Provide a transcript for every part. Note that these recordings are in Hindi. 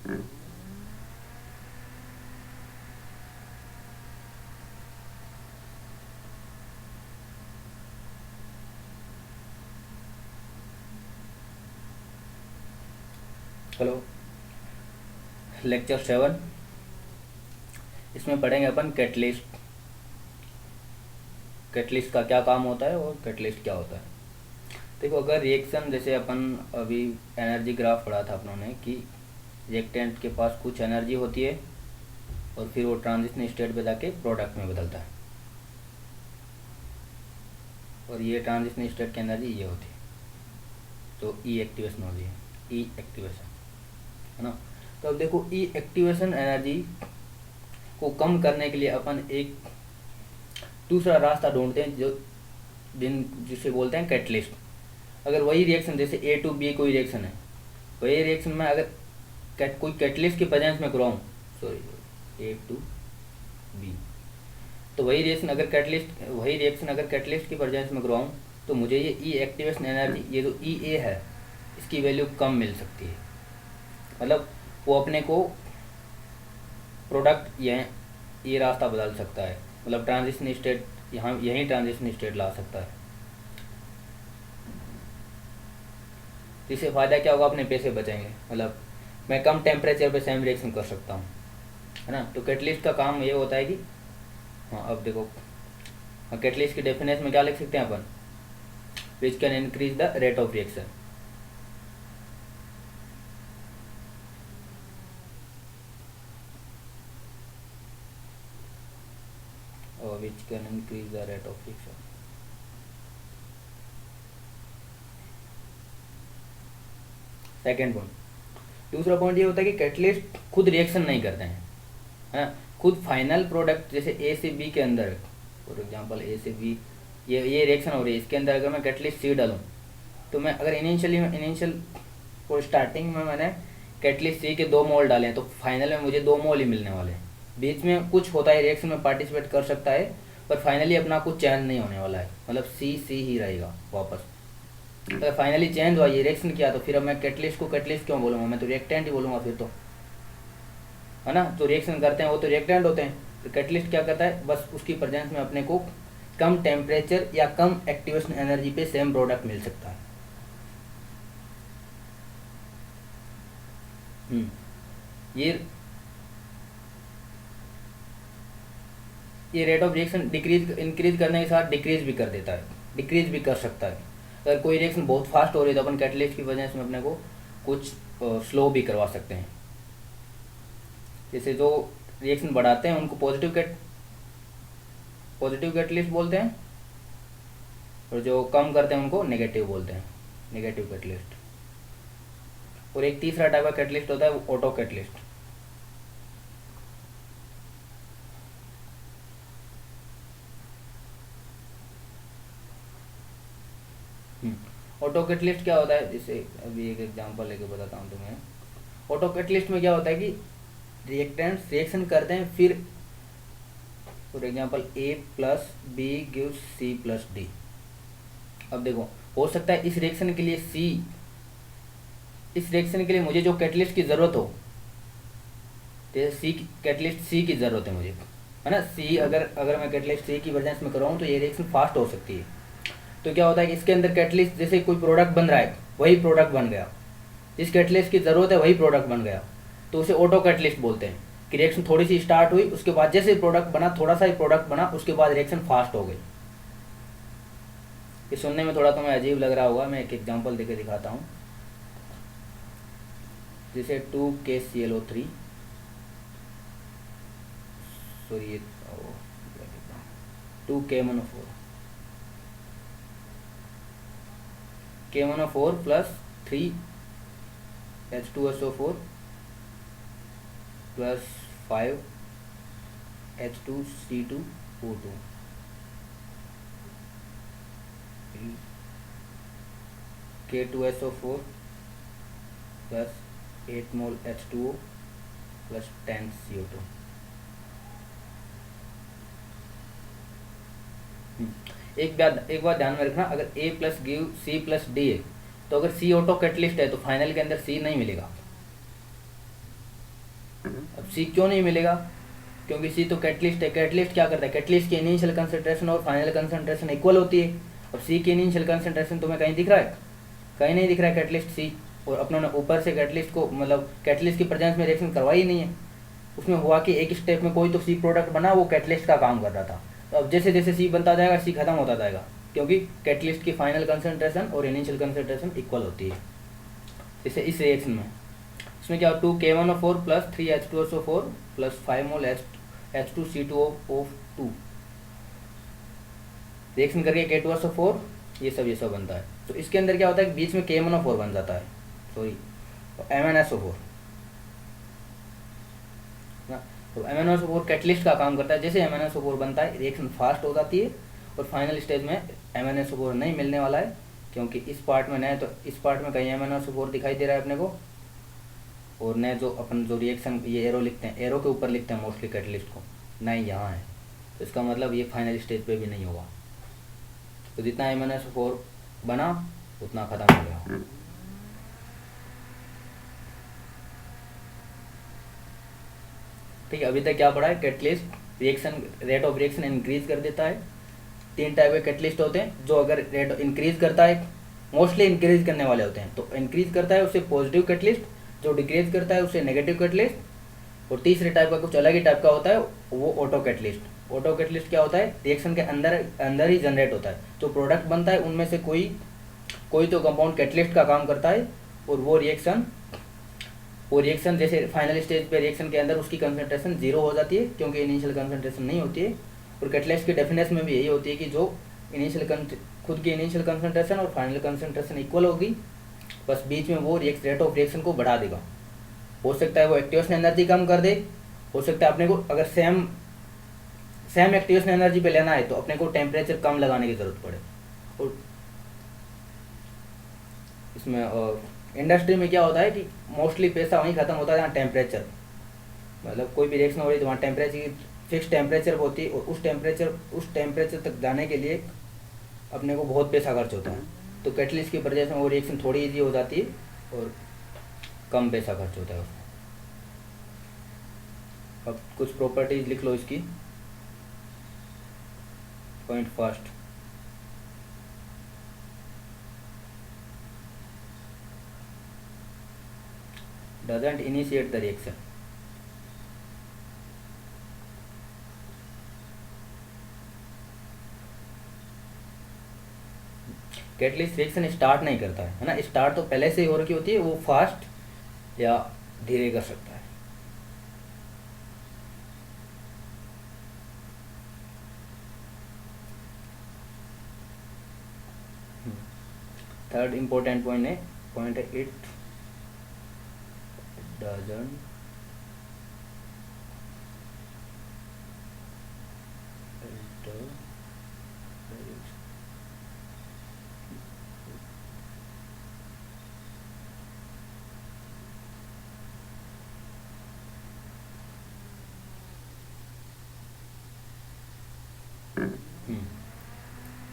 Hello, lecture 7। इसमें पढ़ेंगे अपन कैटलिस्ट। कैटलिस्ट का क्या काम होता है और कैटलिस्ट क्या होता है। देखो, अगर रिएक्शन, जैसे अपन अभी एनर्जी ग्राफ पढ़ा था अपनों ने कि रिएक्टेंट के पास कुछ एनर्जी होती है और फिर वो ट्रांजिशन स्टेट पे जाके प्रोडक्ट में बदलता है, और ये ट्रांजिशन स्टेट की एनर्जी ये होती है, तो ई एक्टिवेशन होती है। ई एक्टिवेशन, है ना। तो अब देखो, ई एक्टिवेशन एनर्जी को कम करने के लिए अपन एक दूसरा रास्ता ढूंढते हैं, जिसे बोलते हैं कैटलिस्ट। अगर वही रिएक्शन, जैसे ए टू बी कोई रिएक्शन है, वही रिएक्शन में अगर कोई कैटलिस्ट की प्रेजेंस में कराऊँ, सॉरी, ए टू बी, तो वही रिएक्शन अगर कैटलिस्ट की प्रेजेंस में करवाऊँ, तो मुझे ये ई एक्टिवेशन एनर्जी, ये जो ई ए है, इसकी वैल्यू कम मिल सकती है। मतलब वो अपने को प्रोडक्ट ये रास्ता बदल सकता है, मतलब ट्रांजिशन स्टेट यहीं ट्रांजिशन स्टेट ला सकता है। इससे फ़ायदा क्या होगा, अपने पैसे बचेंगे। मतलब मैं कम टेम्परेचर पे सेम रिएक्शन कर सकता हूँ, है ना। तो कैटलिस्ट का काम ये होता है कि, हाँ अब देखो, कैटलिस्ट की डेफिनेशन में क्या लिख सकते हैं अपन, which can increase the rate of reaction. और which can increase the rate of reaction. Second point. दूसरा पॉइंट ये होता है कि कैटलिस्ट खुद रिएक्शन नहीं करते हैं, है ना। खुद फाइनल प्रोडक्ट, जैसे ए से बी के अंदर, फॉर एग्जांपल ए से बी ये रिएक्शन हो रही है, इसके अंदर अगर मैं कैटलिस्ट सी डालूँ, तो मैं अगर इनिशियल और स्टार्टिंग में मैंने कैटलिस्ट सी के 2 मोल डाले हैं, तो फाइनल में मुझे 2 मोल ही मिलने वाले हैं। बीच में कुछ होता है, रिएक्शन में पार्टिसिपेट कर सकता है, पर फाइनली अपना कुछ चेंज नहीं होने वाला है, मतलब सी सी ही रहेगा वापस। अगर फाइनली चेंज हुआ, ये रिएक्शन किया, तो फिर अब मैं कैटलिस्ट को कैटलिस्ट क्यों बोलूँगा, मैं तो रिएक्टेंट ही बोलूँगा फिर तो, है ना। जो रिएक्शन करते हैं वो तो रिएक्टेंट होते हैं, तो कैटलिस्ट क्या करता है, बस उसकी प्रेजेंस में अपने को कम टेम्परेचर या कम एक्टिवेशन एनर्जी पे सेम प्रोडक्ट मिल सकता है। ये रेट ऑफ रिएक्शन इंक्रीज करने के साथ डिक्रीज भी कर देता है, डिक्रीज भी कर सकता है। अगर कोई रिएक्शन बहुत फास्ट हो रही है, तो अपन कैटलिस्ट की वजह से अपने को कुछ स्लो भी करवा सकते हैं। जैसे जो रिएक्शन बढ़ाते हैं उनको पॉजिटिव कैटलिस्ट बोलते हैं, और जो कम करते हैं उनको नेगेटिव बोलते हैं, नेगेटिव कैटलिस्ट। और एक तीसरा टाइप का कैटलिस्ट होता है, वो ऑटो कैटलिस्ट। ऑटो कैटलिस्ट क्या होता है, जैसे अभी एक एग्जांपल लेके बताता हूँ तुम्हें। ऑटो कैटलिस्ट में क्या होता है कि रिएक्टेंट्स रिएक्शन करते हैं, फिर for example A plus B gives C plus D. अब देखो, हो सकता है इस रिएक्शन के लिए मुझे जो कैटलिस्ट की ज़रूरत हो, जैसे कैटलिस्ट सी की ज़रूरत है मुझे, है ना। सी अगर मैं कैटलिस्ट सी की प्रेजेंस में कराऊँ, तो ये रिएक्शन फास्ट हो सकती है। तो क्या होता है कि इसके अंदर कैटलिस्ट, जैसे कोई प्रोडक्ट बन रहा है, वही प्रोडक्ट बन गया, जिस कैटलिस्ट की ज़रूरत है वही प्रोडक्ट बन गया, तो उसे ऑटो कैटलिस्ट बोलते हैं। कि रिएक्शन थोड़ी सी स्टार्ट हुई, उसके बाद जैसे प्रोडक्ट बना, थोड़ा सा ही प्रोडक्ट बना, उसके बाद रिएक्शन फास्ट हो गई। ये सुनने में थोड़ा तुम्हें अजीब लग रहा होगा, मैं एक एग्जांपल देके दिखाता हूँ। जैसे 2KClO3, सॉरी ये 2K1O4, K1O4 plus 3H2SO4 plus 5H2C2O2, K2SO4 plus 8 मोल H2O प्लस 10 CO2। एक बात ध्यान में रखना, अगर A plus give C plus D है, तो अगर C ऑटो कैटलिस्ट है, तो फाइनल के अंदर C नहीं मिलेगा। सी क्यों नहीं मिलेगा, क्योंकि सी तो कैटलिस्ट है। कैटलिस्ट क्या करता है, कैटलिस्ट की इनिशियल कंसंट्रेशन और फाइनल कंसंट्रेशन इक्वल होती है। अब सी की इनिशियल कंसंट्रेशन तुम्हें कहीं दिख रहा है, कहीं नहीं दिख रहा है कैटलिस्ट सी। और अपनों ने ऊपर से कैटलिस्ट को मतलब कैटलिस्ट की प्रेजेंस में रिएक्शन करवाई ही नहीं है। उसमें हुआ कि एक स्टेप में कोई तो सी प्रोडक्ट बना, वो कैटलिस्ट का काम कर रहा था। तो अब जैसे जैसे सी बनता जाएगा सी खत्म होता जाएगा, क्योंकि कैटलिस्ट की फाइनल कंसंट्रेशन और इनिशियल कंसंट्रेशन इक्वल होती है। जैसे इस रिएक्शन में इसमें क्या हो, 2K1O4 प्लस 3H2SO4 प्लस 5 मोल H2C2O2 रिएक्शन करके K2SO4 ये सब बनता है। तो इसके अंदर क्या होता है कि बीच में K1O4 बन जाता है, सॉरी MnSO4 ना। तो MnSO4 कैटलिस्ट का काम करता है। जैसे MnSO4 बनता है रिएक्शन फास्ट हो जाती है, और फाइनल स्टेज में MnSO4 नहीं मिलने वाला है, क्योंकि इस पार्ट में नहीं, तो इस पार्ट में कहीं MnSO4 दिखाई दे रहा है अपने को, और न जो अपन जो रिएक्शन ये एरो लिखते हैं, एरो के ऊपर लिखते हैं मोस्टली कैटलिस्ट को, नहीं यहाँ है। तो इसका मतलब ये फाइनल स्टेज पे भी नहीं होगा। तो जितना MnSO4 बना उतना ख़त्म हो गया। ठीक है, अभी तक क्या पढ़ा है, catalyst reaction rate of reaction increase कर देता है। 3 टाइप के कैटलिस्ट होते हैं, जो अगर रेट इंक्रीज करता है, मोस्टली इंक्रीज करने वाले होते हैं, तो इंक्रीज करता है उससे पॉजिटिव कैटलिस्ट, जो डिक्रीज करता है उससे नेगेटिव कैटलिस्ट। और तीसरे टाइप का कुछ अलग ही टाइप का होता है, वो ऑटो कैटलिस्ट। ऑटो कैटलिस्ट क्या होता है, रिएक्शन के अंदर ही जनरेट होता है। जो प्रोडक्ट बनता है उनमें से कोई तो कंपाउंड कैटलिस्ट का काम करता है, और वो रिएक्शन जैसे फाइनल स्टेज पे रिएक्शन के अंदर उसकी कंसंट्रेशन 0 हो जाती है, क्योंकि इनिशियल कंसंट्रेशन नहीं होती है। और कैटलिस्ट की डेफिनेशन में भी यही होती है कि जो खुद की इनिशियल कंसंट्रेशन और फाइनल कंसंट्रेशन इक्वल होगी, बस बीच में वो रेट ऑफ रिएक्शन को बढ़ा देगा। हो सकता है वो एक्टिवेशन एनर्जी कम कर दे, हो सकता है अपने को अगर सेम एक्टिवेशन एनर्जी पे लेना है तो अपने को टेम्परेचर कम लगाने की ज़रूरत पड़े। और इसमें इंडस्ट्री में क्या होता है कि मोस्टली पैसा वहीं ख़त्म होता है जहाँ टेम्परेचर, मतलब कोई भी रिएक्शन हो रही है तो वहाँ टेम्परेचर की फिक्स टेम्परेचर होती है, और उस टेम्परेचर तक जाने के लिए अपने को बहुत पैसा खर्च होता है। तो कैटलिस्ट की वजह से वो रिएक्शन थोड़ी इजी हो जाती है और कम पैसा खर्च होता है उसमें। अब कुछ प्रॉपर्टीज लिख लो इसकी, point first, doesn't initiate the reaction। Catalyst reaction start नहीं करता है ना, स्टार्ट तो पहले से ही हो रखी होती है, वो फास्ट या धीरे कर सकता है। थर्ड इंपॉर्टेंट पॉइंट है इट doesn't alter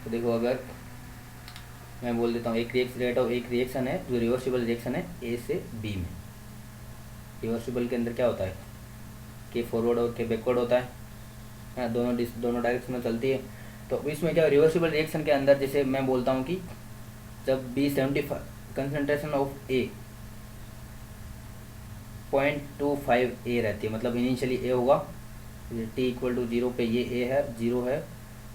तो देखो, अगर मैं बोल देता हूँ एक रिएक्शन है जो रिवर्सिबल रिएक्शन है ए से बी में। रिवर्सिबल के अंदर क्या होता है, के फॉरवर्ड और के बैकवर्ड होता है, दोनों डायरेक्शन में चलती है। तो इसमें क्या रिवर्सिबल रिएक्शन के अंदर जैसे मैं बोलता हूँ कि जब B75 कंसंट्रेशन ऑफ ए 0.25 ए रहती है, मतलब इनिशियली ए होगा, T इक्वल टू 0 पे ये ए है, 0 है,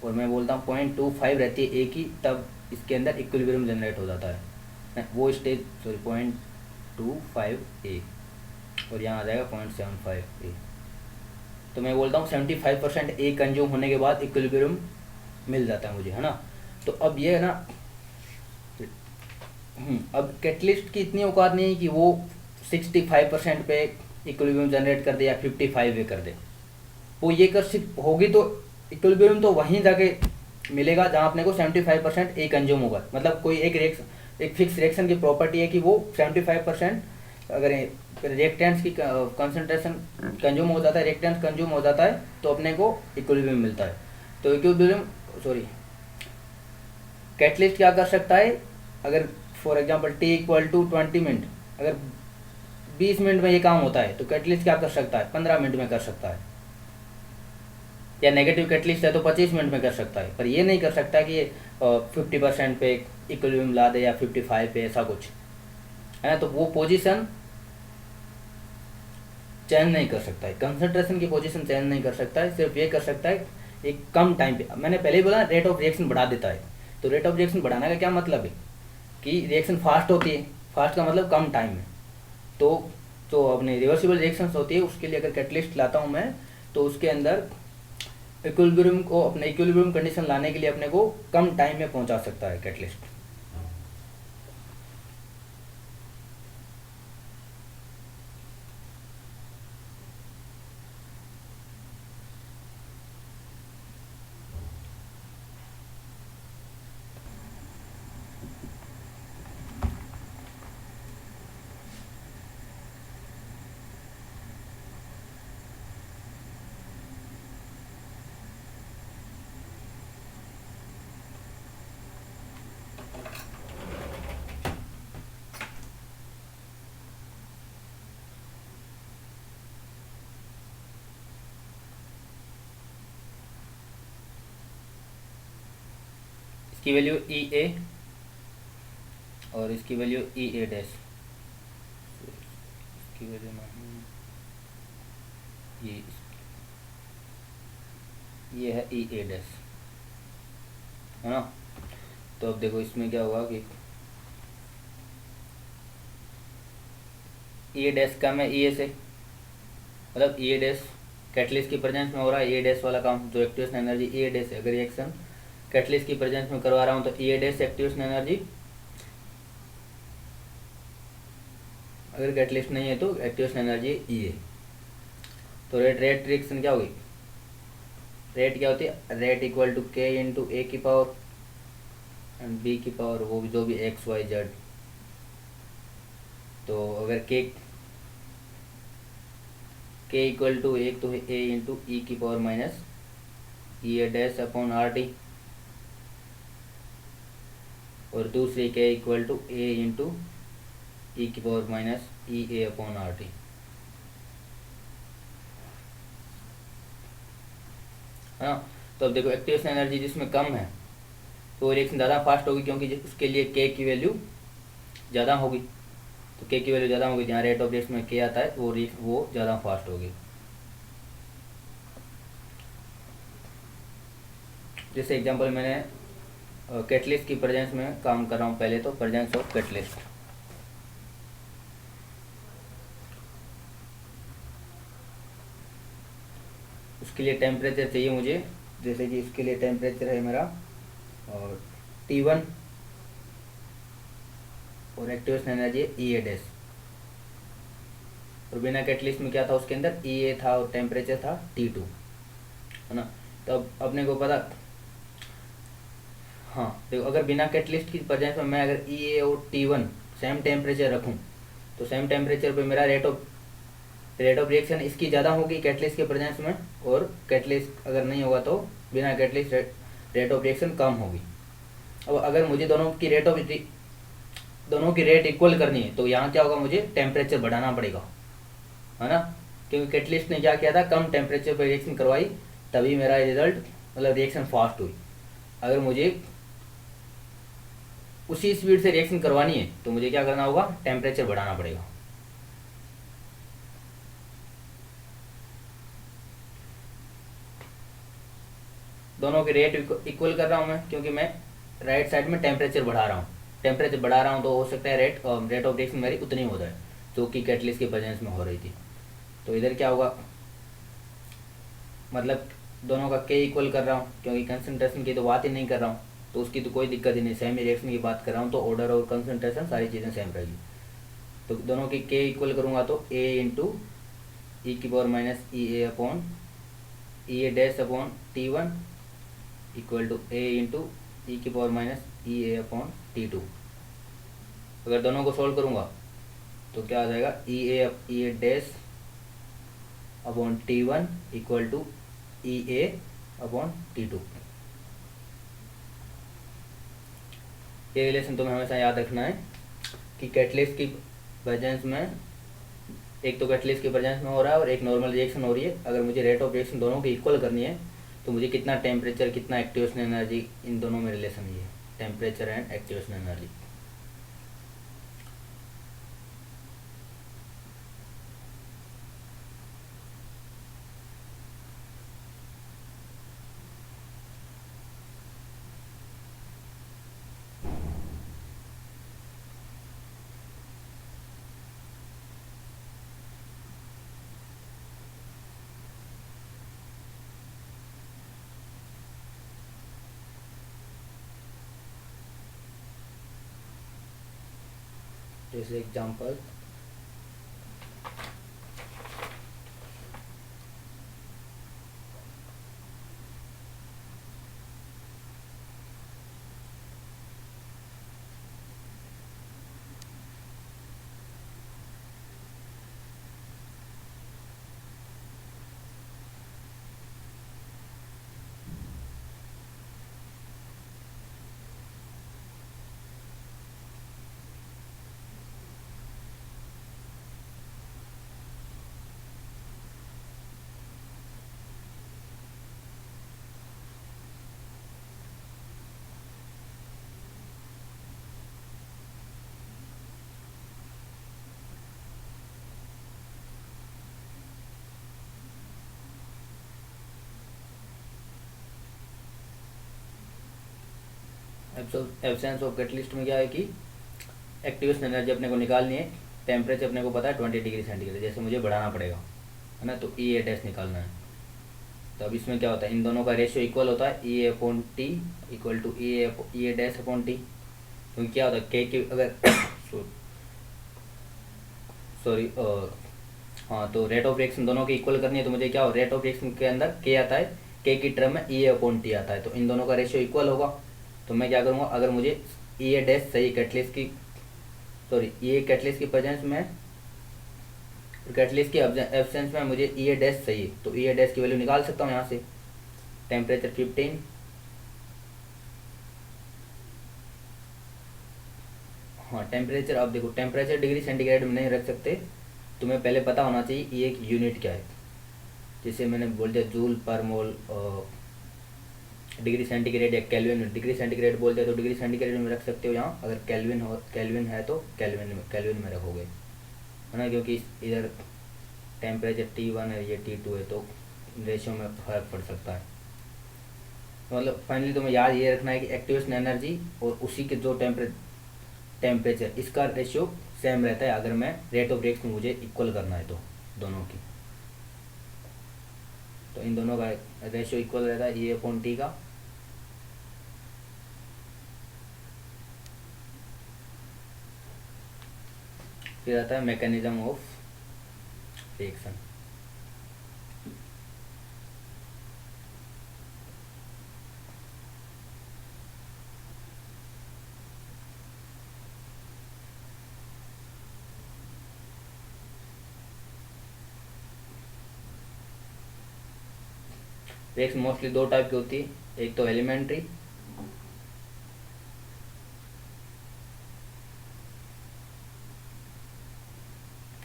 और मैं बोलता हूँ 0.25 रहती है ए की, तब इसके अंदर इक्विलिब्रियम जनरेट हो जाता है। वो स्टेज 0.25 ए, और यहाँ आ जाएगा 0.75 ए। तो मैं बोलता हूँ 75% ए कंज्यूम होने के बाद इक्विलिब्रियम मिल जाता है मुझे, है ना। तो अब ये है ना, अब कैटलिस्ट की इतनी औकात नहीं है कि वो 65% पे इक्विलिब्रियम जनरेट कर दे या 55 पे कर दे। वो ये कर होगी तो इक्विलिब्रियम तो वहीं जाके मिलेगा जहाँ अपने को 75% ए कंज्यूम होगा। मतलब कोई एक फिक्स रिएक्शन की प्रॉपर्टी है कि वो 75% अगर रिएक्टेंट्स की कंसंट्रेशन कंज्यूम हो जाता है, रिएक्टेंट्स कंज्यूम हो जाता है, तो अपने को इक्विलिब्रियम मिलता है। तो कैटलिस्ट क्या कर सकता है, अगर for example T equal to 20 minute, अगर 20 मिनट में ये काम होता है, तो कैटलिस्ट क्या कर सकता है, 15 मिनट में कर सकता है। या नेगेटिव कैटलिस्ट है तो 25 मिनट में कर सकता है, पर ये नहीं कर सकता कि ये 50% पे इक्विलिब्रियम ला दे या 55 पे, ऐसा कुछ है ना। तो वो पोजीशन चेंज नहीं कर सकता है, कंसंट्रेशन की पोजीशन चेंज नहीं कर सकता है, सिर्फ ये कर सकता है एक कम टाइम पे। मैंने पहले ही बोला रेट ऑफ रिएक्शन बढ़ा देता है। तो रेट ऑफ रिएक्शन बढ़ाने का क्या मतलब है कि रिएक्शन फास्ट होती है, फास्ट का मतलब कम टाइम में। तो जो अपने रिवर्सिबल रिएक्शंस होती है उसके लिए अगर कैटलिस्ट लाता हूँ मैं, तो उसके अंदर इक्विलिब्रियम को, अपने इक्विलिब्रियम कंडीशन लाने के लिए अपने को कम टाइम में पहुंचा सकता है कैटलिस्ट। इसकी वैल्यू ई ए और इसकी वैल्यू ई ए डैश, इसकी वैल्यू ये ये है ई ए डैश, है ना। तो अब देखो इसमें क्या होगा कि ई ए डैश का मैं ई ए से, मतलब ई ए डैश कैटलिस्ट की प्रेजेंस में हो रहा है, ई ए डैश वाला काम जो activation energy E A dash, अगर रिएक्शन कैटलिस्ट की प्रेजेंस में करवा रहा हूँ तो ई ए डैश एक्टिवेशन एनर्जी, अगर कैटलिस्ट नहीं है तो एक्टिवेशन एनर्जी ई ए। तो रेट रिएक्शन क्या होगी, रेट क्या होती है, रेट इक्वल टू के इंटू ए की पावर एंड बी की पावर, वो भी जो भी एक्स वाई जेड। तो अगर के इक्वल टू एक तो है ए इंटू ई की power minus E A dash upon R T, और दूसरी के equal to A into e की power minus E A upon R T. हाँ, तो अब देखो एक्टिवेशन एनर्जी जिसमें कम है तो रिएक्शन ज़्यादा फास्ट होगी, क्योंकि उसके लिए के की वैल्यू ज़्यादा होगी। तो के की वैल्यू ज़्यादा होगी, जहाँ रेट ऑफ रिएक्शन में के आता है वो ज़्यादा फास्ट होगी। जैसे एग्जांपल मैंने कैटलिस्ट की प्रेजेंस में काम कर रहा हूँ, पहले तो प्रेजेंस ऑफ कैटलिस्ट, उसके लिए टेम्परेचर चाहिए मुझे, जैसे कि इसके लिए टेम्परेचर है मेरा और T1 और activation energy E A dash, और बिना कैटलिस्ट में क्या था उसके अंदर ई ए था और टेम्परेचर था T2, है ना। तो अब अपने को पता, हाँ देखो अगर बिना कैटलिस्ट की प्रेजेंस में मैं अगर ई ए और T1 सेम टेम्परेचर रखूँ तो सेम टेम्परेचर पे मेरा रेट ऑफ रिएक्शन इसकी ज़्यादा होगी कैटलिस्ट के प्रेजेंस में, और कैटलिस्ट अगर नहीं होगा तो बिना कैटलिस्ट रेट ऑफ रिएक्शन कम होगी। अब अगर मुझे दोनों की रेट इक्वल करनी है तो यहाँ क्या होगा, मुझे टेम्परेचर बढ़ाना पड़ेगा, है ना। क्योंकि कैटलिस्ट ने क्या किया था, कम टेम्परेचर पर रिएक्शन करवाई, तभी मेरा रिजल्ट मतलब रिएक्शन फास्ट हुई। अगर मुझे उसी स्पीड से रिएक्शन करवानी है तो मुझे क्या करना होगा, टेम्परेचर बढ़ाना पड़ेगा। दोनों के रेट इक्वल कर रहा हूँ मैं, क्योंकि मैं राइट साइड में टेम्परेचर बढ़ा रहा हूँ। टेम्परेचर बढ़ा रहा हूँ तो हो सकता है रेट ऑफ रिएक्शन मेरी उतनी हो जाए जो कि कैटलिस्ट की प्रेजेंस में हो रही थी। तो इधर क्या होगा, मतलब दोनों का के इक्वल कर रहा हूँ, क्योंकि कंसंट्रेशन की तो बात ही नहीं कर रहा हूँ, तो उसकी तो कोई दिक्कत ही नहीं, सेम ही रिएक्शन की बात कर रहा हूँ, तो ऑर्डर और कंसंट्रेशन सारी चीज़ें सेम रहेगी। तो दोनों की के इक्वल करूँगा तो ए इंटू ई की power minus E A upon E A dash upon T1 equal to A into e की power minus E A upon T2। अगर दोनों को सोल्व करूँगा तो क्या आ जाएगा, E A dash upon T1 equal to E A upon T2। ये रिलेशन तुम्हें हमेशा याद रखना है कि कैटलिस्ट की प्रेजेंस में एक तो कैटलिस्ट की प्रेजेंस में हो रहा है और एक नॉर्मल रिएक्शन हो रही है। अगर मुझे रेट ऑफ रिएक्शन दोनों की इक्वल करनी है तो मुझे कितना टेम्परेचर, कितना एक्टिवेशन एनर्जी, इन दोनों में रिलेशन ये है, टेम्परेचर एंड एक्टिवेशन एनर्जी। जैसे एग्जांपल, एब्सेंस ऑफ कैटलिस्ट में क्या है कि एक्टिवेशन एनर्जी अपने को निकालनी है, टेम्परेचर अपने को पता है 20 डिग्री सेंटीग्रेड, जैसे मुझे बढ़ाना पड़ेगा, है ना, तो ई ए डैश निकालना है। तो अब इसमें क्या होता है, इन दोनों का रेशियो इक्वल होता है, E A upon T equal to E A dash upon T. क्योंकि क्या होता है, के की अगर सॉरी हाँ, तो रेट ऑफ रिएक्शन दोनों की इक्वल करनी है तो मुझे क्या हो, रेट ऑफ रिएक्शन के अंदर के आता है, के की टर्म में ई ए अपॉन टी आता है, तो इन दोनों का रेशियो इक्वल होगा। तो मैं क्या करूँगा, अगर मुझे ई ए डैश सही कैटलिस्ट की, सॉरी ये कैटलिस्ट की प्रेजेंस में, कैटलिस्ट की एब्सेंस में मुझे ई ए डैश चाहिए, तो ई ए डैश की वैल्यू निकाल सकता हूँ यहाँ से, टेम्परेचर 15, हाँ टेम्परेचर, अब देखो टेम्परेचर डिग्री सेंटीग्रेड में नहीं रख सकते, तुम्हें पहले पता होना चाहिए ये एक यूनिट क्या है। जैसे मैंने बोल दिया जूल पर मोल डिग्री सेंटीग्रेड या केल्विन, डिग्री सेंटीग्रेड बोल दिया तो डिग्री सेंटीग्रेड में रख सकते हो यहाँ, अगर केल्विन हो, केल्विन है तो केल्विन में रखोगे, है ना, क्योंकि इधर टेम्परेचर T1 है, ये T2 है, तो रेशियो में फर्क पड़ सकता है। मतलब फाइनली तुम्हें याद ये रखना है कि एक्टिवेशन एनर्जी और उसी के जो टेम्परेचर, इसका रेशियो सेम रहता है अगर मैं रेट ऑफ रिएक्शन मुझे इक्वल करना है तो दोनों की, तो इन दोनों का रेशियो इक्वल रहता है ए अपॉन टी का। फिर आता है mechanism of reaction. Reaction mostly दो टाइप की होती है, एक तो एलिमेंट्री,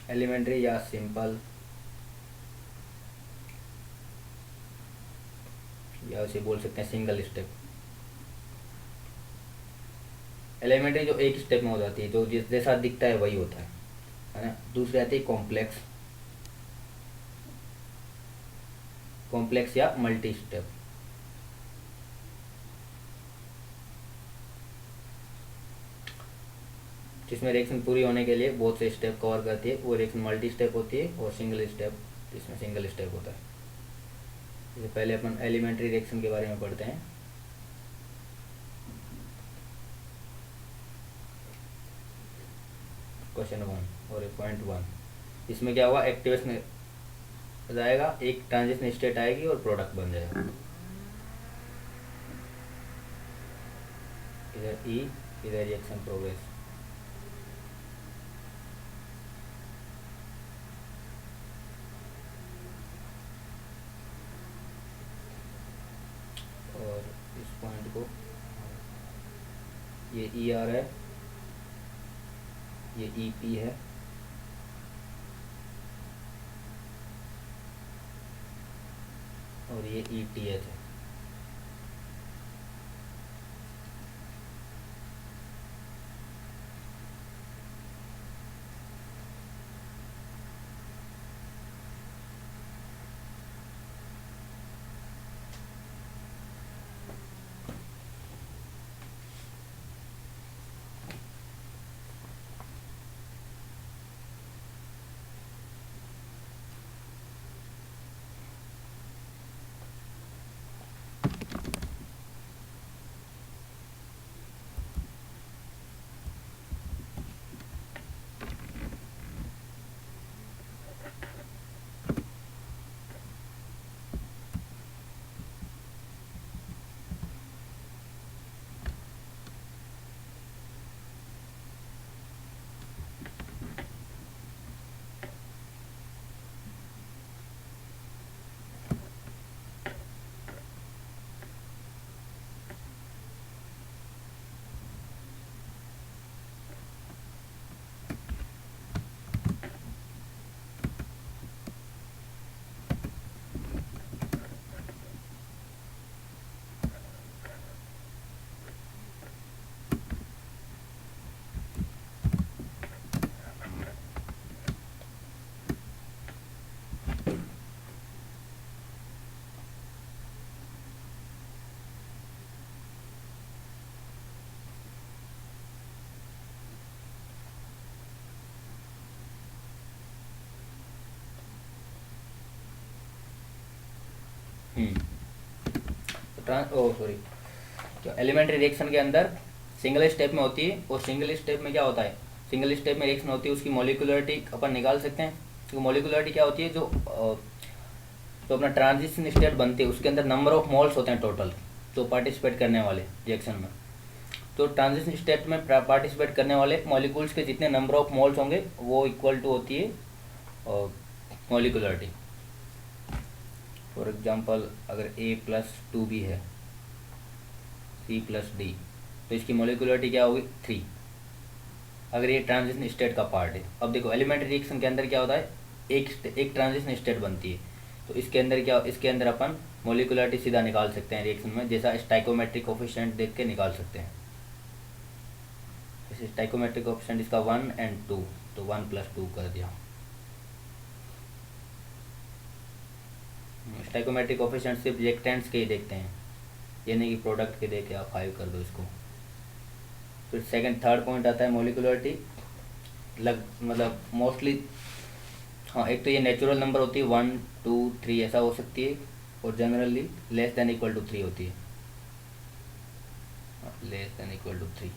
एलिमेंट्री या सिंपल, या उसे बोल सकते हैं सिंगल स्टेप। एलिमेंट्री जो एक स्टेप में हो जाती है, जो जिस जैसा दिखता है वही होता है ना। दूसरी आती है कॉम्प्लेक्स, कॉम्प्लेक्स या मल्टी स्टेप। जिसमें रिएक्शन पूरी होने के लिए बहुत से स्टेप कवर करती है, वो रिएक्शन मल्टी स्टेप होती है, और सिंगल स्टेप, जिसमें सिंगल स्टेप होता है। जैसे पहले अपन एलिमेंट्री रिएक्शन के बारे में पढ़ते हैं। क्वेश्चन 1 और पॉइंट 1, इसमें क्या हुआ, एक्टिवेशन जाएगा, एक ट्रांजिशन स्टेट आएगी और प्रोडक्ट बन जाएगा। इधर ई, इधर रिएक्शन प्रोग्रेस। और इस पॉइंट को, ये ई आर है, ये ई पी है, और ये ETH है। ओ सॉरी, तो एलिमेंट्री रिएक्शन के अंदर सिंगल स्टेप में होती है, और सिंगल स्टेप में क्या होता है, सिंगल स्टेप में रिएक्शन होती है, उसकी मोलिकुलरिटी अपन निकाल सकते हैं। तो मोलिकुलरिटी क्या होती है, जो अपना ट्रांजिशन स्टेट बनती है उसके अंदर नंबर ऑफ मोल्स होते हैं टोटल, तो पार्टिसिपेट करने वाले रिएक्शन में। तो ट्रांजिशन स्टेट में पार्टिसिपेट करने वाले मॉलिक्यूल्स के जितने नंबर ऑफ मोल्स होंगे वो इक्वल टू होती है मोलिकुलरिटी। फॉर एग्जांपल अगर A+2 भी है, C+D, तो इसकी मोलिकुलरिटी क्या होगी 3, अगर ये ट्रांजिशन स्टेट का पार्ट है। अब देखो एलिमेंट्री रिएक्शन के अंदर क्या होता है, एक ट्रांजिशन स्टेट बनती है, तो इसके अंदर क्या, इसके अंदर अपन मोलिकुलरिटी सीधा निकाल सकते हैं रिएक्शन में, जैसा स्टाइकोमेट्रिक कोफिशिएंट देख के निकाल सकते हैं। जैसे स्टाइकोमेट्रिक कोफिशिएंट इसका 1 और 2, तो 1+2 कर दिया। स्टाइकोमेट्रिक कोफिशिएंट सिर्फ रिएक्टेंट्स के ही देखते हैं, ये नहीं कि प्रोडक्ट के देख के आप 5 कर दो इसको। फिर थर्ड पॉइंट आता है मोलिकुलरिटी, मतलब मोस्टली, हाँ, एक तो ये नेचुरल नंबर होती है 1, 2, 3 ऐसा हो सकती है, और generally less than equal to 3 होती है, लेस देन इक्वल टू 3।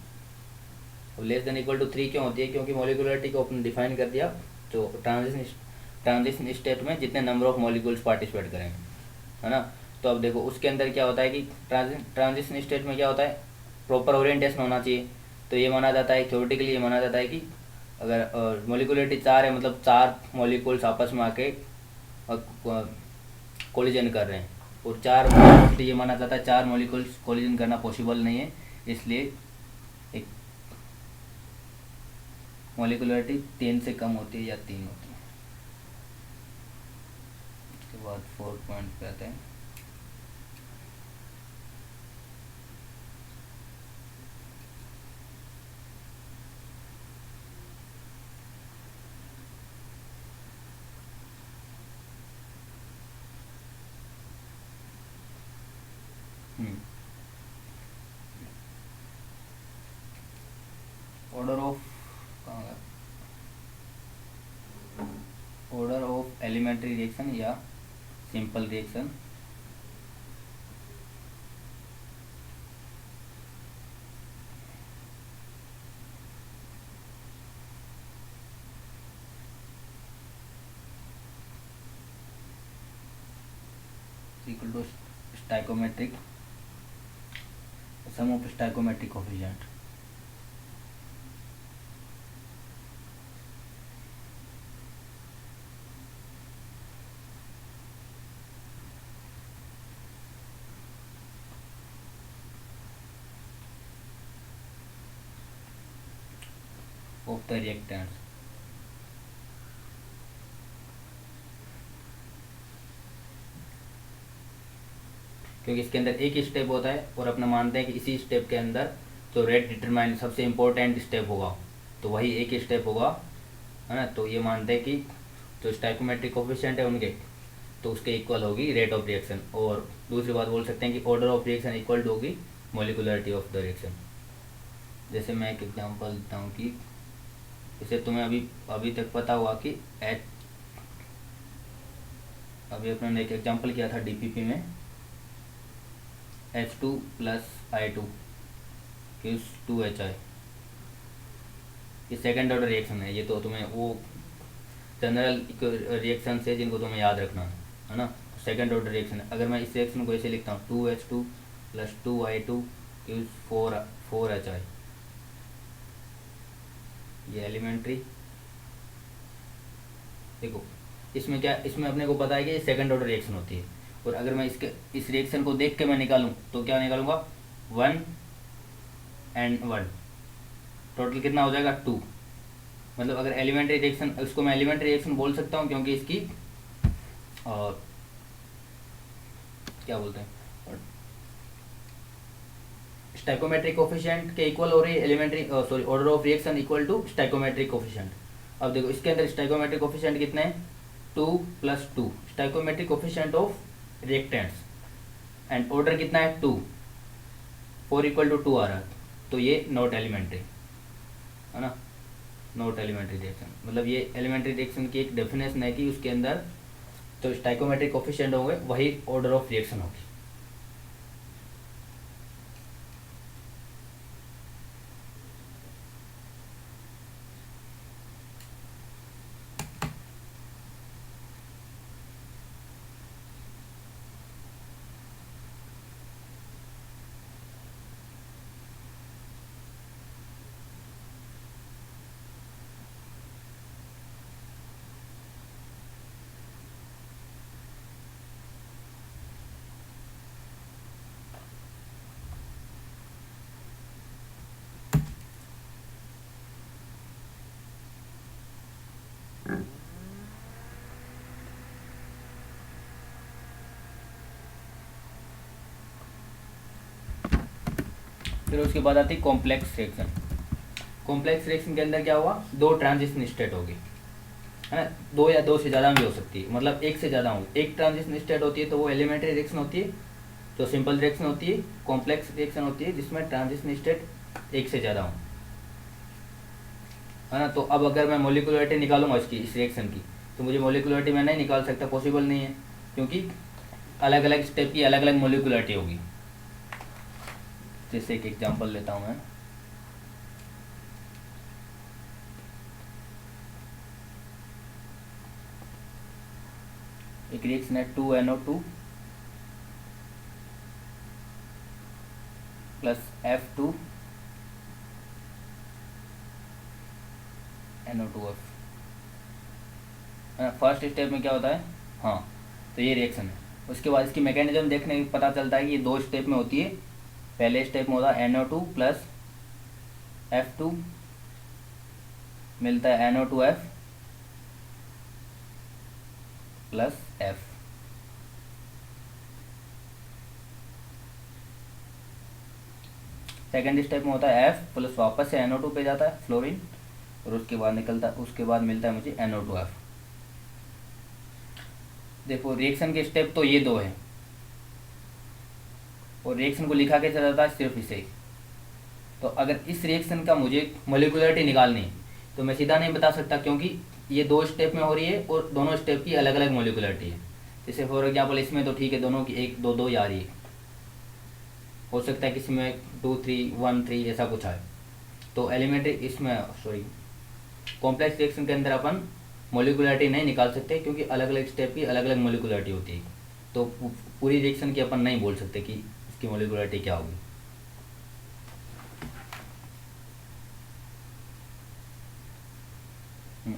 और लेस देन इक्वल टू 3 क्यों होती है, क्योंकि मोलिकुलरिटी को अपन डिफाइन कर दिया, तो ट्रांजिशन स्टेट में जितने नंबर ऑफ मॉलिक्यूल्स पार्टिसिपेट करेंगे, है ना। तो अब देखो उसके अंदर क्या होता है कि ट्रांजिशन स्टेट में क्या होता है, प्रॉपर ओरिएंटेशन होना चाहिए। तो ये माना जाता है, थ्योरेटिकली ये माना जाता है कि अगर मोलिकुलरिटी 4 है, मतलब 4 मॉलिक्यूल्स आपस में आके कोलिजन कर रहे हैं, और 4 ये माना जाता है 4 मॉलिक्यूल्स कोलिजन करना पॉसिबल नहीं है, इसलिए एक मॉलिकुलरिटी 3 से कम होती है या 3 होती है। उसके बाद 4 पॉइंट पे आते हैं। Order of, order of elementary reaction या simple reaction, equal to stoichiometric sum of stoichiometric coefficient. Of the reactants. क्योंकि इसके अंदर एक ही स्टेप होता है और अपना मानते हैं कि इसी स्टेप के अंदर जो रेट डिटरमाइन सबसे इम्पोर्टेंट स्टेप होगा तो वही एक ही स्टेप होगा, है ना। तो ये मानते हैं कि जो स्टाइकोमेट्रिक कोफिशिएंट है उनके, तो उसके इक्वल होगी रेट ऑफ रिएक्शन। और दूसरी बात बोल सकते हैं कि order of reaction equal to होगी मोलिकुलरिटी ऑफ द रिएक्शन। जैसे मैं एक एग्जांपल देता हूँ कि इसे तुम्हें अभी तक पता हुआ कि अभी अपने ने एक एग्जांपल किया था डीपीपी में H2 plus I2 gives 2HI। ये सेकेंड ऑर्डर रिएक्शन है, ये तो तुम्हें वो जनरल रिएक्शन से जिनको तुम्हें याद रखना है ना। सेकेंड ऑर्डर रिएक्शन है। अगर मैं इस रिएक्शन को ऐसे लिखता हूँ 2H2 plus 2I2 gives 4HI, ये एलिमेंट्री। देखो इसमें क्या, इसमें अपने को पता है कि ये सेकंड ऑर्डर रिएक्शन होती है। और अगर मैं इस रिएक्शन को देख के मैं निकालूं तो क्या निकालूंगा 1 and 1, टोटल कितना हो जाएगा 2। मतलब अगर एलिमेंट्री रिएक्शन, इसको मैं एलिमेंट्री रिएक्शन बोल सकता हूँ क्योंकि इसकी और क्या बोलते हैं स्टाइकोमेट्रिक कोफिशिएंट के इक्वल हो रही है elementary, sorry order of reaction equal to stoichiometric coefficient. अब देखो इसके अंदर स्टाइकोमेट्रिक कोफिशिएंट कितने हैं 2 + 2, stoichiometric coefficient of reactants and order कितना है 2, 4 = 2 आ रहा है। तो ये नॉट एलिमेंट्री, है ना, नॉट एलिमेंट्री रिएक्शन। मतलब ये एलिमेंट्री रिएक्शन की एक डेफिनेशन है कि उसके अंदर जो स्टाइकोमेट्रिक कोफिशिएंट होंगे वही ऑर्डर ऑफ रिएक्शन होगी। फिर उसके बाद आती है कॉम्प्लेक्स रिएक्शन। कॉम्प्लेक्स रिएक्शन के अंदर क्या हुआ, दो ट्रांजिशन स्टेट होगी, है ना, दो या दो से ज़्यादा भी हो सकती है, मतलब एक से ज़्यादा हो। एक ट्रांजिशन स्टेट होती है तो वो एलिमेंट्री रिएक्शन होती है, जो सिंपल रिएक्शन होती है। कॉम्प्लेक्स रिएक्शन होती है जिसमें ट्रांजिशन स्टेट एक से ज़्यादा हो, है ना। तो अब अगर मैं मोलिकुलरिटी निकालूंगा इसकी, इस रिएक्शन की, तो मुझे मोलिकुलरिटी मैं नहीं निकाल सकता, पॉसिबल नहीं है, क्योंकि अलग अलग स्टेप की अलग अलग मोलिकुलरिटी होगी। जैसे एक एग्जांपल लेता हूँ मैं, एक रिएक्शन है 2NO2 plus F2 NO2F। First step में क्या होता है, हाँ, तो ये रिएक्शन है। उसके बाद इसकी मैकेनिज्म देखने पता चलता है कि ये दो स्टेप में होती है। पहले स्टेप में होता है NO2 प्लस F2 मिलता है NO2F plus F। Second step में होता है F प्लस वापस से NO2 पे जाता है फ्लोरीन, और उसके बाद मिलता है मुझे NO2F। देखो रिएक्शन के स्टेप तो ये दो हैं, और रिएक्शन को लिखा कैसे जाता है, सिर्फ इसे। तो अगर इस रिएक्शन का मुझे मोलिकुलरिटी निकालनी है तो मैं सीधा नहीं बता सकता, क्योंकि ये दो स्टेप में हो रही है और दोनों स्टेप की अलग अलग मोलिकुलरिटी है। जैसे फॉर एग्जाम्पल इसमें तो ठीक है, दोनों की 1 2 2 ही आ रही है, हो सकता है किसी में 2 3 1 3 ऐसा कुछ आए। तो एलिमेंट्री इसमें कॉम्प्लेक्स रिएक्शन के अंदर अपन मोलिकुलरिटी नहीं निकाल सकते, क्योंकि अलग अलग स्टेप की अलग अलग मोलिकुलरिटी होती है। तो पूरी रिएक्शन की अपन नहीं बोल सकते कि इसकी मोलिकुलरिटी क्या होगी।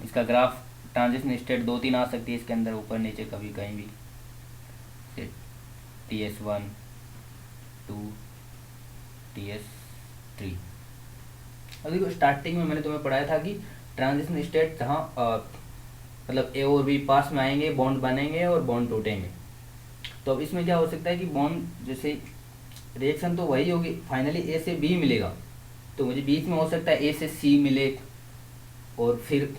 इसका ग्राफ ट्रांजिशन स्टेट 2 3 आ सकती है इसके अंदर, ऊपर नीचे कभी कहीं भी, TS1 2 TS3। अब देखो स्टार्टिंग में मैंने तुम्हें पढ़ाया था कि ट्रांजिशन स्टेट जहाँ मतलब A और B पास में आएंगे, बॉन्ड बनेंगे और बॉन्ड टूटेंगे। तो अब इसमें क्या हो सकता है कि बॉन्ड जैसे रिएक्शन तो वही होगी, फाइनली ए से बी मिलेगा, तो मुझे बीच में हो सकता है ए से सी मिले और फिर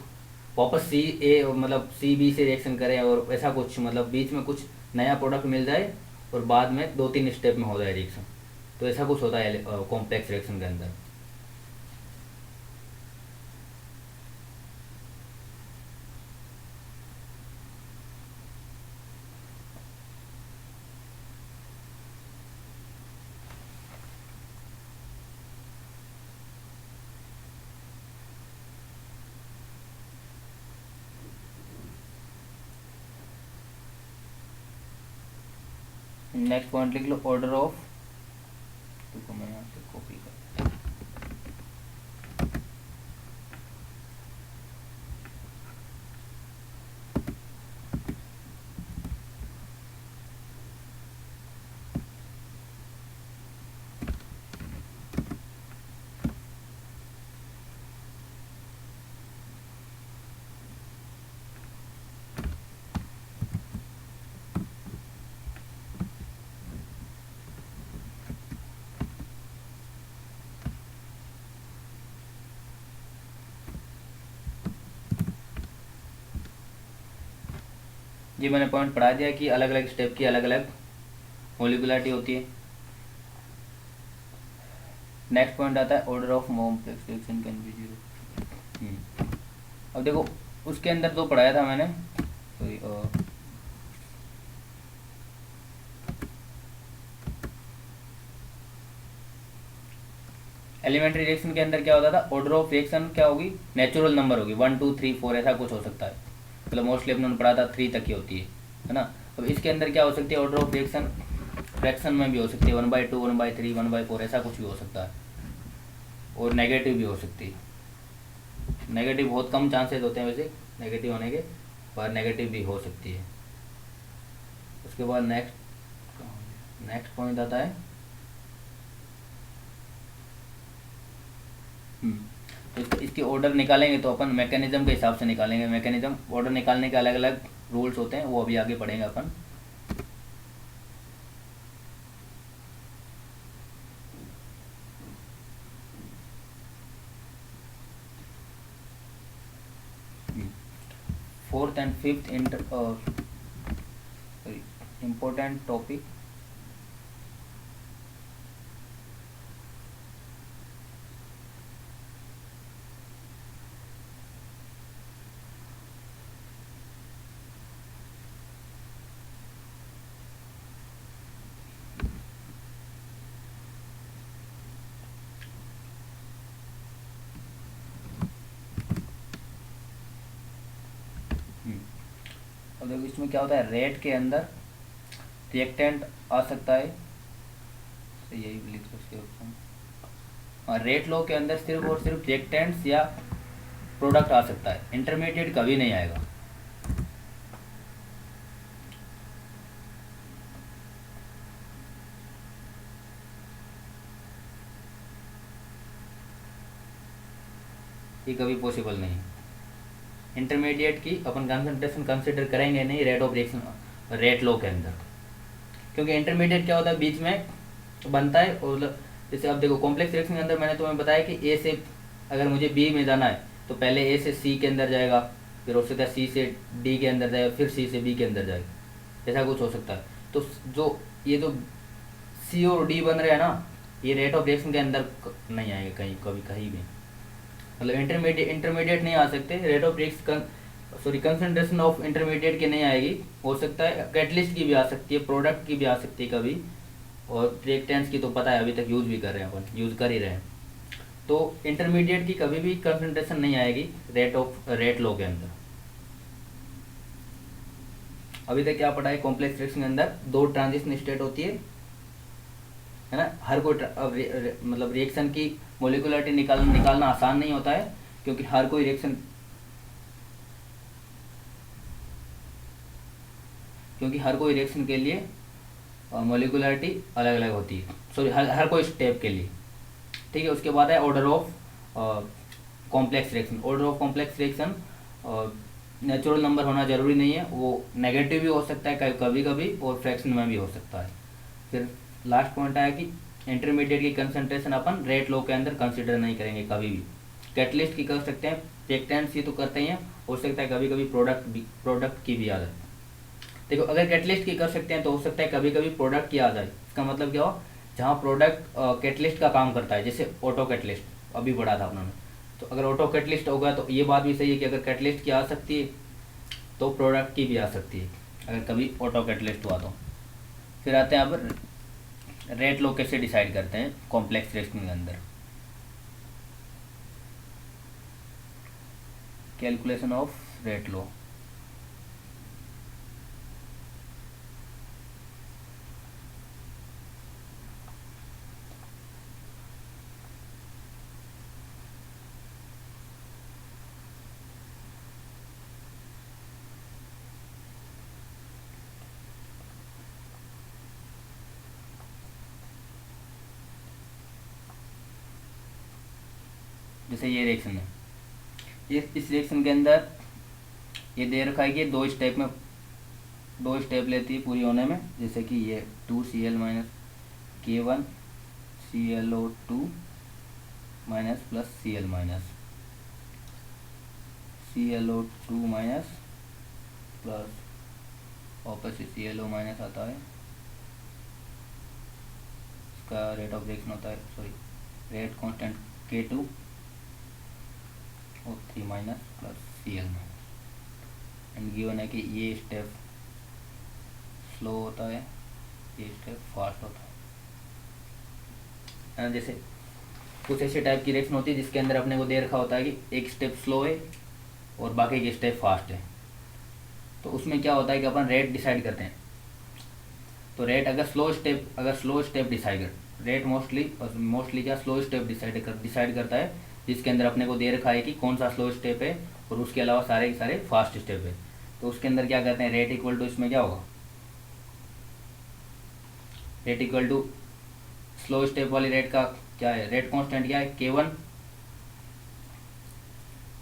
वापस सी ए मतलब सी बी से रिएक्शन करे और ऐसा कुछ, मतलब बीच में कुछ नया प्रोडक्ट मिल जाए और बाद में 2-3 स्टेप में हो जाए रिएक्शन। तो ऐसा कुछ होता है कॉम्प्लेक्स रिएक्शन के अंदर। नेक्स्ट पॉइंट लिख लो, ऑर्डर ऑफ, देखो मैं यहाँ से कॉपी कर, ये मैंने पॉइंट पढ़ा दिया कि अलग अलग स्टेप की अलग अलग मोलिकुलरिटी होती है। नेक्स्ट पॉइंट आता है order of complex reaction can be zero. अब देखो उसके अंदर तो पढ़ाया था मैंने, सॉरी, एलिमेंट्री रिएक्शन के अंदर क्या होता था, ऑर्डर ऑफ रिएक्शन क्या होगी, नेचुरल नंबर होगी, 1 2 3 4 ऐसा कुछ हो सकता है, मतलब मोस्टली अपने पढ़ा था 3 तक की होती है ना। अब इसके अंदर क्या हो सकती है, ऑर्डर ऑफ रिएक्शन फ्रैक्शन में भी हो सकती है, 1/2 1/3 1/4 ऐसा कुछ भी हो सकता है, और नेगेटिव भी हो सकती है। नेगेटिव बहुत कम चांसेस होते हैं वैसे नेगेटिव होने के, पर नेगेटिव भी हो सकती है। उसके बाद नेक्स्ट पॉइंट आता है, तो इसकी ऑर्डर निकालेंगे तो अपन मैकेनिज्म के हिसाब से निकालेंगे। मैकेनिज्म ऑर्डर निकालने के अलग अलग रूल्स होते हैं, वो अभी आगे पढ़ेंगे अपन। Fourth and fifth important topic, और देखो इसमें क्या होता है, रेट के अंदर रिएक्टेंट आ सकता है, तो यही लिख सकते ऑप्शन। और रेट लो के अंदर सिर्फ और सिर्फ रिएक्टेंट्स या प्रोडक्ट आ सकता है, इंटरमीडिएट कभी नहीं आएगा। ये कभी पॉसिबल नहीं। इंटरमीडिएट की अपन कंसंट्रेशन कंसिडर करेंगे नहीं रेट ऑफ रिएक्शन, रेट लो के अंदर, क्योंकि इंटरमीडिएट क्या होता है बीच में बनता है। और जैसे अब देखो कॉम्प्लेक्स रिएक्शन के अंदर मैंने तुम्हें बताया कि ए से अगर मुझे बी में जाना है तो पहले ए से सी के अंदर जाएगा, फिर हो सकता है सी से डी के अंदर जाएगा, फिर सी से बी के अंदर जाएगा, ऐसा कुछ हो सकता है। तो जो ये जो सी और डी बन रहे हैं ना, ये रेट ऑफ रिएक्शन के अंदर नहीं आएंगे कहीं, कभी कहीं भी, मतलब इंटरमीडिएट नहीं आ सकते। Rate of reaction sorry concentration of intermediate की नहीं आएगी, हो सकता है कैटलिस्ट की भी आ सकती है, प्रोडक्ट की भी आ सकती है कभी, और रिएक्टेंट्स की तो पता है अभी तक यूज़ भी कर रहे हैं अपन, यूज़ कर ही रहे हैं। तो इंटरमीडिएट की कभी भी कंसंट्रेशन नहीं आएगी रेट लो के अंदर। अभी तक क्या पढ़ा है, कॉम्प्लेक्स रिएक्शन के अंदर 2 ट्रांजिशन स्टेट होती है ना। हर कोई मतलब रिएक्शन की मोलिकुलरिटी निकालना आसान नहीं होता है, क्योंकि हर कोई रिएक्शन के लिए मोलिकुलरिटी अलग अलग होती है, सॉरी हर कोई स्टेप के लिए, ठीक है। उसके बाद है order of complex reaction. Order of complex reaction natural number होना जरूरी नहीं है, वो नेगेटिव भी हो सकता है कभी कभी और फ्रैक्शन में भी हो सकता है। फिर लास्ट पॉइंट आया कि इंटरमीडिएट की कंसंट्रेशन अपन रेट लो के अंदर कंसिडर नहीं करेंगे कभी भी। कैटलिस्ट की कर सकते हैं, रिएक्टेंट्स की तो करते ही हैं, हो सकता है कभी कभी प्रोडक्ट की भी आ जाए। देखो अगर कैटलिस्ट की कर सकते हैं तो हो सकता है कभी कभी प्रोडक्ट की आ जाए। इसका मतलब क्या हो, जहाँ प्रोडक्ट कैटलिस्ट का काम करता है, जैसे ऑटो कैटलिस्ट अभी पढ़ा था अपने, तो अगर ऑटो कैटलिस्ट होगा तो ये बात भी सही है कि अगर कैटलिस्ट की आ सकती है तो प्रोडक्ट की भी आ सकती है, अगर कभी ऑटो कैटलिस्ट हुआ तो। फिर आते हैं अब रेट लो कैसे डिसाइड करते हैं कॉम्प्लेक्स रिएक्शन के अंदर। कैलकुलेशन ऑफ रेट लो। जैसे ये रिएक्शन है, इस रिएक्शन के अंदर ये दे रखा है कि दो स्टेप लेती है पूरी होने में। जैसे कि ये 2Cl minus K1 ClO2 minus plus Cl minus ClO2 minus plus वापस से ClO माइनस आता है, इसका रेट ऑफ रिएक्शन होता है, सॉरी रेट कांस्टेंट K2 और 3 minus plus Cl minus. And given है कि ये स्टेप स्लो होता है, ये स्टेप फास्ट होता है। जैसे कुछ ऐसे टाइप की रिएक्शन होती है जिसके अंदर अपने को दे रखा होता है कि एक स्टेप स्लो है और बाकी के स्टेप फास्ट है, तो उसमें क्या होता है कि अपन रेट डिसाइड करते हैं। तो रेट अगर स्लो स्टेप डिसाइड कर, रेट मोस्टली क्या स्लो स्टेप डिसाइड करता है, जिसके अंदर अपने को दे रखा है कि कौन सा स्लो स्टेप है और उसके अलावा सारे के सारे फास्ट स्टेप है। तो उसके अंदर क्या करते हैं, रेट इक्वल टू, इसमें क्या होगा, rate equal to slow step वाली रेट का क्या है, रेट कांस्टेंट क्या है K1,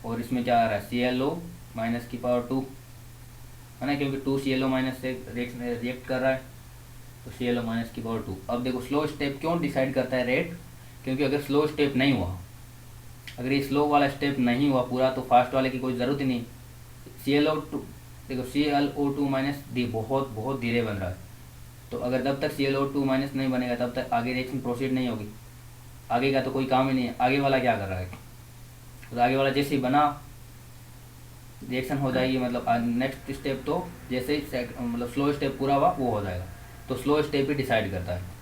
और इसमें क्या आ रहा है ClO माइनस की पावर 2 है ना, क्योंकि 2 ClO माइनस से रिएक्ट कर रहा है, तो ClO माइनस की पावर 2। अब देखो स्लो स्टेप क्यों डिसाइड करता है रेट, क्योंकि अगर स्लो स्टेप नहीं हुआ, अगर ये स्लो वाला स्टेप नहीं हुआ पूरा, तो फास्ट वाले की कोई ज़रूरत ही नहीं। ClO2 देखो ClO2 माइनस बहुत बहुत धीरे बन रहा है, तो अगर जब तक ClO2 माइनस नहीं बनेगा तब तक आगे रिएक्शन प्रोसीड नहीं होगी, आगे का तो कोई काम ही नहीं है। आगे वाला क्या कर रहा है, तो आगे वाला जैसे ही बना रिएक्शन हो जाएगी, मतलब नेक्स्ट स्टेप तो जैसे ही मतलब स्लो स्टेप पूरा हुआ वो हो जाएगा। तो स्लो स्टेप ही डिसाइड करता है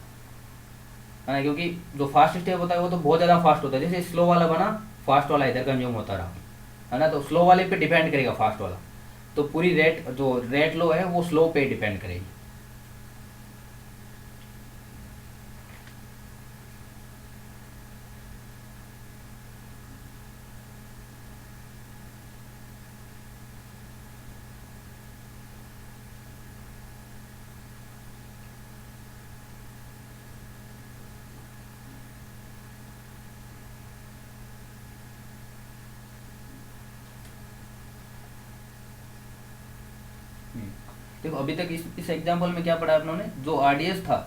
ना, क्योंकि जो फास्ट स्टेप होता है वो तो बहुत ज़्यादा फास्ट होता है, जैसे स्लो वाला बना फास्ट वाला इधर कंज्यूम होता रहा है ना, तो स्लो वाले पे डिपेंड करेगा फास्ट वाला, तो पूरी रेट जो रेट लो है वो स्लो पे डिपेंड करेगी। देखो अभी तक इस एग्जांपल में क्या पढ़ा है अपनों ने, जो आरडीएस था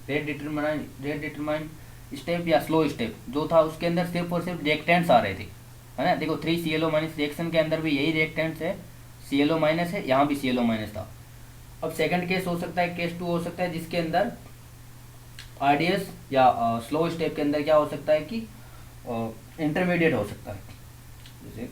रेट डिटरमाइन स्टेप या स्लो स्टेप जो था, उसके अंदर सिर्फ और सिर्फ रिएक्टेंट्स आ रहे थे, है ना। देखो 3 ClO माइनस रिएक्शन के अंदर भी यही रिएक्टेंट्स है, ClO माइनस है, यहाँ भी ClO माइनस था। अब सेकंड केस हो सकता है, केस 2 हो सकता है, जिसके अंदर आरडीएस या स्लो स्टेप के अंदर क्या हो सकता है कि इंटरमीडिएट हो सकता है, जैसे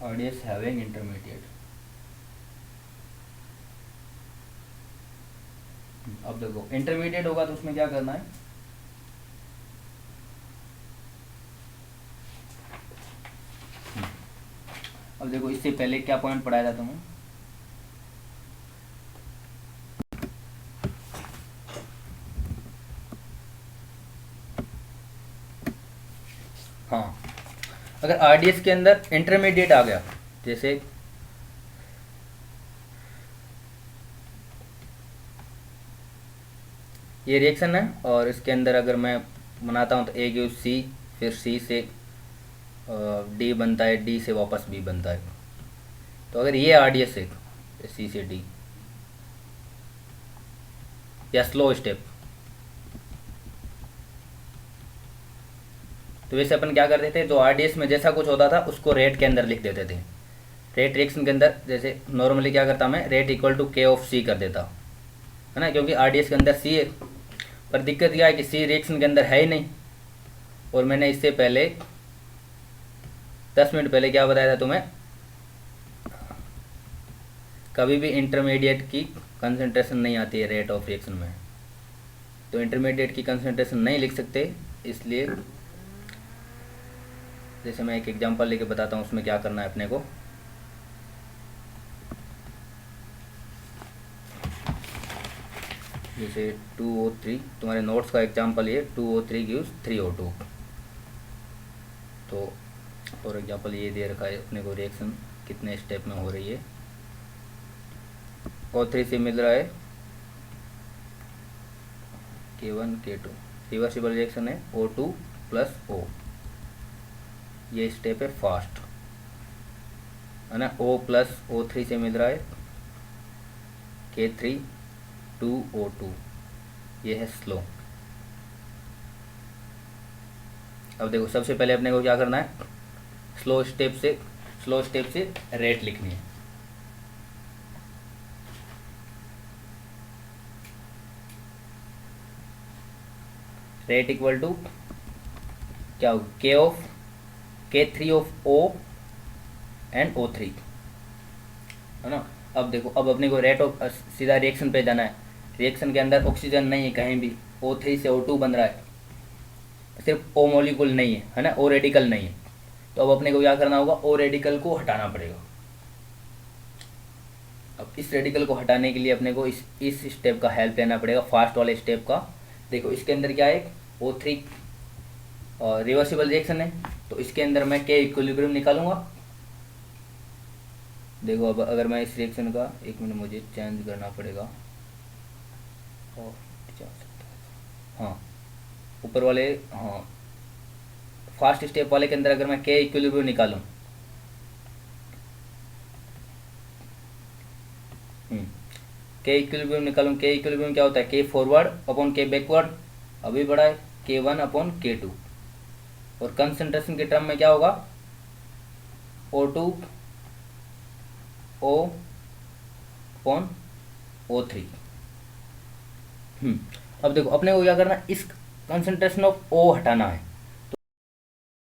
आरडीएस हैविंग इंटरमीडिएट। अब देखो इंटरमीडिएट होगा तो उसमें क्या करना है, अब देखो इससे पहले क्या पॉइंट पढ़ाया था तुम्हें, हाँ अगर आरडीएस के अंदर इंटरमीडिएट आ गया, जैसे ये रिएक्शन है, और इसके अंदर अगर मैं बनाता हूँ तो ए गिव सी, फिर सी से डी बनता है, डी से वापस बी बनता है। तो अगर ये आरडीएस है सी से डी या स्लो स्टेप, तो वैसे अपन क्या करते थे, जो आरडीएस में जैसा कुछ होता था उसको रेट के अंदर लिख देते थे। रेट रिएक्शन के अंदर जैसे नॉर्मली क्या करता मैं, रेट इक्वल टू के ऑफ सी कर देता, है ना, क्योंकि आरडीएस के अंदर सी है। पर दिक्कत यह है कि सी रिएक्शन के अंदर है ही नहीं। और मैंने इससे पहले 10 मिनट पहले क्या बताया था तुम्हें, कभी भी इंटरमीडिएट की कंसंट्रेशन नहीं आती है रेट ऑफ रिएक्शन में। तो इंटरमीडिएट की कंसंट्रेशन नहीं लिख सकते, इसलिए जैसे मैं एक एग्जांपल लेके बताता हूँ उसमें क्या करना है अपने को। जैसे 2O3, तुम्हारे नोट्स का एग्जांपल ये 2O3 गिव्स 3O2। तो फॉर एग्जांपल ये दे रखा है अपने को रिएक्शन कितने स्टेप में हो रही है। O3 से मिल रहा है K1 K2, रिवर्सिबल रिएक्शन है O2 प्लस O, ये स्टेप है फास्ट, है ना। O प्लस O3 से मिल रहा है K3 2O2, ये है स्लो। अब देखो सबसे पहले अपने को क्या करना है, स्लो स्टेप से रेट लिखनी है। रेट इक्वल टू क्या होगा, K3 of O and O3, है ना। अब देखो, अब अपने को रेट ऑफ सीधा रिएक्शन पे जाना है। रिएक्शन के अंदर ऑक्सीजन नहीं है कहीं भी, O3 से O2 बन रहा है, सिर्फ O मॉलिक्यूल नहीं है ना, O रेडिकल नहीं है। तो अब अपने को क्या करना होगा, O रेडिकल को हटाना पड़ेगा। अब इस रेडिकल को हटाने के लिए अपने को इस स्टेप का हेल्प लेना पड़ेगा, फास्ट वाले स्टेप का। देखो इसके अंदर क्या है, O3 रिवर्सिबल रिएक्शन है, तो इसके अंदर मैं K इक्विलिब्रियम निकालूंगा। देखो अब अगर मैं इस रिएक्शन का, एक मिनट मुझे चेंज करना पड़ेगा, और जा सकता है, हाँ ऊपर वाले, हाँ फास्ट स्टेप वाले के अंदर अगर मैं K इक्विलिब्रियम निकालूं, K इक्विलिब्रियम क्या होता है, K forward upon K backward, अभी बढ़ा है K1 अपॉन K2, और कंसंट्रेशन के टर्म में क्या होगा, O2 O अपॉन O3। अब देखो अपने को क्या करना है, इस कंसंट्रेशन ऑफ O हटाना है,